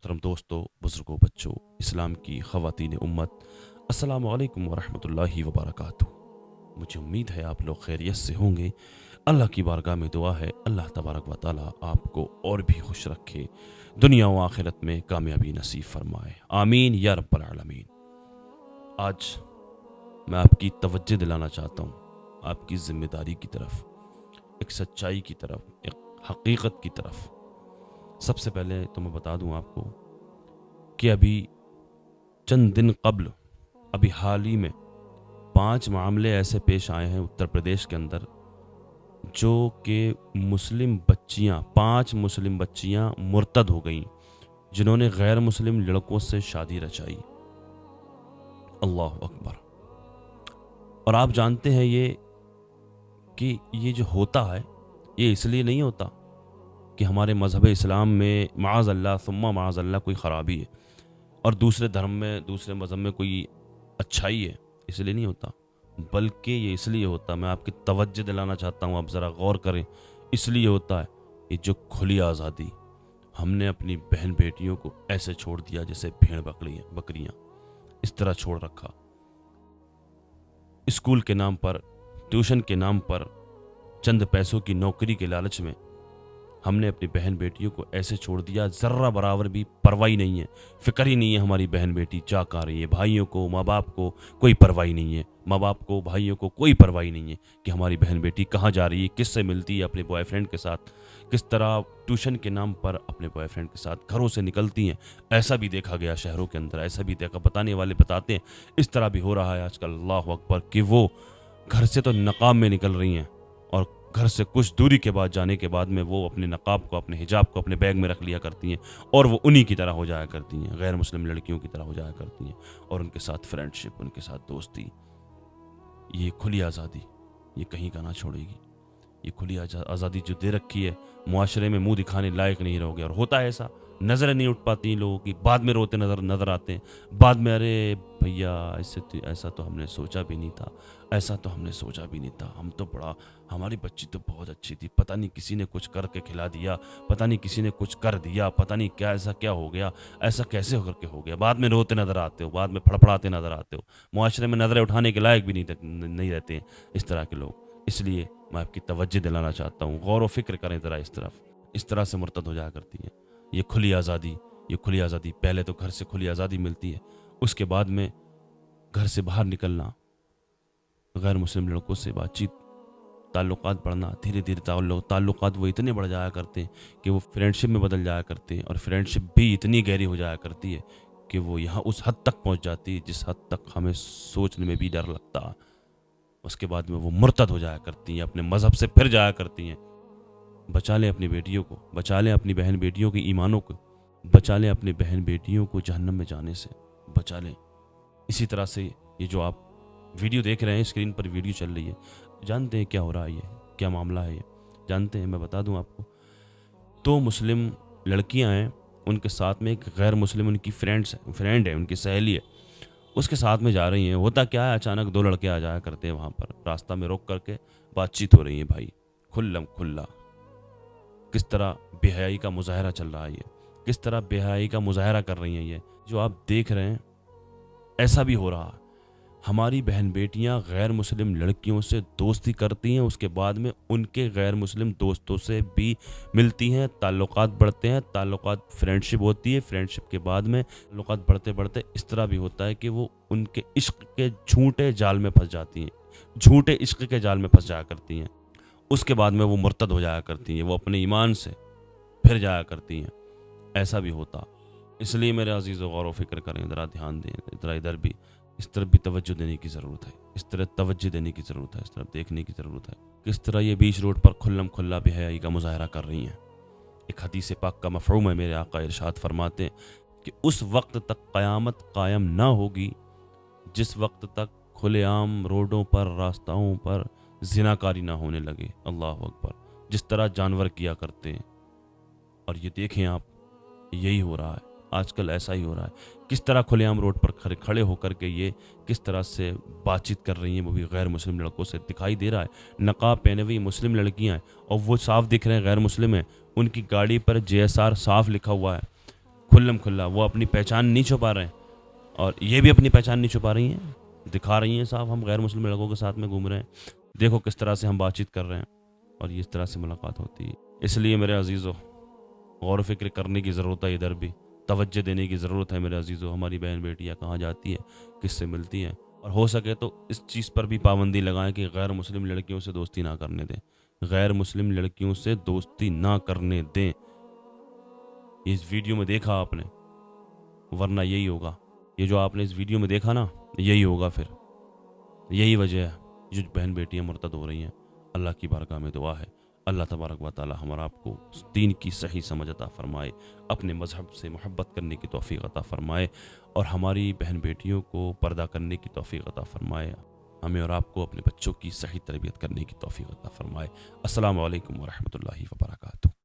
محترم دوستوں، بزرگوں، بچوں، اسلام کی خواتین امت، السلام علیکم ورحمۃ اللہ وبرکاتہ۔ مجھے امید ہے آپ لوگ خیریت سے ہوں گے۔ اللہ کی بارگاہ میں دعا ہے اللہ تبارک و تعالیٰ آپ کو اور بھی خوش رکھے، دنیا و آخرت میں کامیابی نصیب فرمائے، آمین یا رب العالمین۔ آج میں آپ کی توجہ دلانا چاہتا ہوں آپ کی ذمہ داری کی طرف، ایک سچائی کی طرف، ایک حقیقت کی طرف۔ سب سے پہلے تو میں بتا دوں آپ کو کہ ابھی چند دن قبل، ابھی حال ہی میں 5 معاملے ایسے پیش آئے ہیں اتر پردیش کے اندر، جو کہ مسلم بچیاں 5 مسلم بچیاں مرتد ہو گئیں، جنہوں نے غیر مسلم لڑکوں سے شادی رچائی۔ اللہ اکبر۔ اور آپ جانتے ہیں کہ یہ جو ہوتا ہے یہ اس لیے نہیں ہوتا کہ ہمارے مذہب اسلام میں معاذ اللہ ثم معاذ اللہ کوئی خرابی ہے اور دوسرے دھرم میں، دوسرے مذہب میں کوئی اچھائی ہے، اس لیے نہیں ہوتا، بلکہ یہ اس لیے ہوتا، میں آپ کی توجہ دلانا چاہتا ہوں، آپ ذرا غور کریں، اس لیے ہوتا ہے یہ جو کھلی آزادی، ہم نے اپنی بہن بیٹیوں کو ایسے چھوڑ دیا جیسے بھیڑ بکریاں، اس طرح چھوڑ رکھا۔ اسکول کے نام پر، ٹیوشن کے نام پر، چند پیسوں کی نوکری کے لالچ میں ہم نے اپنی بہن بیٹیوں کو ایسے چھوڑ دیا، ذرہ برابر بھی پرواہی نہیں ہے، فکر ہی نہیں ہے ہماری بہن بیٹی کیا کر رہی ہے۔ بھائیوں کو، ماں باپ کو کوئی پرواہی نہیں ہے، ماں باپ کو، بھائیوں کو کوئی پرواہی نہیں ہے کہ ہماری بہن بیٹی کہاں جا رہی ہے، کس سے ملتی ہے، اپنے بوائے فرینڈ کے ساتھ، کس طرح ٹیوشن کے نام پر اپنے بوائے فرینڈ کے ساتھ گھروں سے نکلتی ہیں۔ ایسا بھی دیکھا گیا شہروں کے اندر، ایسا بھی دیکھا، بتانے والے بتاتے ہیں اس طرح بھی ہو رہا ہے آج کل۔ اللہ اکبر، کہ وہ گھر سے تو نقاب میں نکل رہی ہیں اور گھر سے کچھ دوری کے بعد جانے کے بعد میں وہ اپنے نقاب کو، اپنے حجاب کو اپنے بیگ میں رکھ لیا کرتی ہیں اور وہ انہی کی طرح ہو جایا کرتی ہیں، غیر مسلم لڑکیوں کی طرح ہو جایا کرتی ہیں، اور ان کے ساتھ فرینڈ شپ، ان کے ساتھ دوستی۔ یہ کھلی آزادی یہ کہیں کا نہ چھوڑے گی۔ یہ کھلی آزادی جو دے رکھی ہے، معاشرے میں منہ دکھانے لائق نہیں رہو گے، اور ہوتا ہے ایسا، نظریں نہیں اٹھ پاتی ان لوگوں کی، بعد میں روتے نظر آتے ہیں، بعد میں ارے بھیا ایسا تو ہم نے سوچا بھی نہیں تھا، ایسا تو ہم نے سوچا بھی نہیں تھا، ہماری بچی تو بہت اچھی تھی، پتہ نہیں کسی نے کچھ کر کے کھلا دیا، پتہ نہیں کسی نے کچھ کر دیا، پتہ نہیں کیا ایسا کیا ہو گیا، ایسا کیسے ہو کر کے ہو گیا۔ بعد میں روتے نظر آتے ہو، بعد میں پھڑپڑاتے نظر آتے ہو، معاشرے میں نظریں اٹھانے کے لائق بھی نہیں رہتے ہیں اس طرح کے لوگ۔ اس لیے میں آپ کی توجہ دلانا چاہتا ہوں، غور و فکر کریں ذرا، اس طرح سے مرتد ہو جایا کرتی ہیں۔ یہ کھلی آزادی پہلے تو گھر سے کھلی آزادی ملتی ہے، اس کے بعد میں گھر سے باہر نکلنا، غیر مسلم لڑکوں سے بات چیت، تعلقات بڑھنا، دھیرے دھیرے تعلقات وہ اتنے بڑھ جایا کرتے ہیں کہ وہ فرینڈ شپ میں بدل جایا کرتے ہیں، اور فرینڈ شپ بھی اتنی گہری ہو جایا کرتی ہے کہ وہ یہاں اس حد تک پہنچ جاتی ہے جس حد تک ہمیں سوچنے میں بھی ڈر لگتا ہے۔ اس کے بعد میں وہ مرتد ہو جایا کرتی ہیں، اپنے مذہب سے پھر جایا کرتی ہیں۔ بچا لیں اپنی بیٹیوں کو، بچا لیں اپنی بہن بیٹیوں کی ایمانوں کو، بچا لیں اپنی بہن بیٹیوں کو جہنم میں جانے سے، بچا لیں۔ اسی طرح سے یہ جو آپ ویڈیو دیکھ رہے ہیں، اسکرین پر ویڈیو چل رہی ہے، جانتے ہیں کیا ہو رہا ہے، یہ کیا معاملہ ہے، یہ جانتے ہیں؟ میں بتا دوں آپ کو، 2 مسلم لڑکیاں ہیں، ان کے ساتھ میں ایک غیر مسلم ان کی فرینڈ ہے، ان کی سہیلی ہے، اس کے ساتھ میں جا رہی ہیں۔ ہوتا کیا ہے، اچانک 2 لڑکے آ جایا کرتے ہیں وہاں پر، راستہ میں روک کر کے بات چیت ہو رہی ہے، بھائی کھلم کھلا، کس طرح بے حیائی کا مظاہرہ چل رہا ہے، یہ کس طرح بے حیائی کا مظاہرہ کر رہی ہیں، یہ جو آپ دیکھ رہے ہیں ایسا بھی ہو رہا ہے۔ ہماری بہن بیٹیاں غیر مسلم لڑکیوں سے دوستی کرتی ہیں، اس کے بعد میں ان کے غیر مسلم دوستوں سے بھی ملتی ہیں، تعلقات بڑھتے ہیں، تعلقات فرینڈ شپ ہوتی ہے، فرینڈ شپ کے بعد میں تعلقات بڑھتے بڑھتے اس طرح بھی ہوتا ہے کہ وہ ان کے عشق کے جھوٹے جال میں پھنس جاتی ہیں، جھوٹے عشق کے جال میں پھنس جایا کرتی ہیں۔ اس کے بعد میں وہ مرتد ہو جایا کرتی ہیں، وہ اپنے ایمان سے پھر جایا کرتی ہیں۔ ایسا بھی ہوتا، اس لیے میرے عزیز و غور و فکر کریں، ذرا دھیان دیں، ذرا ادھر بھی، اس طرف بھی توجہ دینے کی ضرورت ہے، اس طرح توجہ دینے کی ضرورت ہے، اس طرف دیکھنے کی ضرورت ہے، کس طرح یہ بیچ روڈ پر کھلم کھلا بے حیائی کا مظاہرہ کر رہی ہیں۔ ایک حدیث پاک کا مفہوم ہے، میرے آقا ارشاد فرماتے ہیں کہ اس وقت تک قیامت قائم نہ ہوگی جس وقت تک کھلے عام روڈوں پر، راستاؤں پر زناکاری نہ ہونے لگے۔ اللہ اکبر، جس طرح جانور کیا کرتے ہیں، اور یہ دیکھیں آپ، یہی ہو رہا ہے آج کل، ایسا ہی ہو رہا ہے۔ کس طرح کھلے عام روڈ پر کھڑے ہو کر کے یہ کس طرح سے بات چیت کر رہی ہیں، وہ بھی غیر مسلم لڑکوں سے، دکھائی دے رہا ہے نقاب پہنے ہوئی مسلم لڑکیاں ہیں اور وہ صاف دکھ رہے ہیں غیر مسلم ہیں، ان کی گاڑی پر JSR صاف لکھا ہوا ہے، کھلم کھلا، وہ اپنی پہچان نہیں چھپا رہے ہیں اور یہ بھی اپنی پہچان نہیں چھپا رہی ہیں، دکھا رہی ہیں صاحب ہم غیر مسلم لڑکوں کے ساتھ میں گھوم رہے ہیں، دیکھو کس طرح سے ہم بات چیت کر رہے ہیں، اور یہ اس طرح سے ملاقات ہوتی ہے۔ اس لیے میرے عزیزو غور و فکر کرنے کی ضرورت ہے، ادھر بھی توجہ دینے کی ضرورت ہے میرے عزیزو۔ ہماری بہن بیٹیاں کہاں جاتی ہیں، کس سے ملتی ہیں، اور ہو سکے تو اس چیز پر بھی پابندی لگائیں کہ غیر مسلم لڑکیوں سے دوستی نہ کرنے دیں، غیر مسلم لڑکیوں سے دوستی نہ کرنے دیں۔ اس ویڈیو میں دیکھا آپ نے، ورنہ یہی ہوگا، یہ جو آپ نے اس ویڈیو میں دیکھا نا، یہی ہوگا، پھر یہی وجہ ہے جو بہن بیٹیاں مرتد ہو رہی ہیں۔ اللہ کی بارگاہ میں دعا ہے اللہ تبارک و تعالی ہمارا آپ کو دین کی صحیح سمجھ عطا فرمائے، اپنے مذہب سے محبت کرنے کی توفیق عطا فرمائے، اور ہماری بہن بیٹیوں کو پردہ کرنے کی توفیق عطا فرمائے، ہمیں اور آپ کو اپنے بچوں کی صحیح تربیت کرنے کی توفیق عطا فرمائے۔ السلام علیکم ورحمۃ اللہ وبرکاتہ۔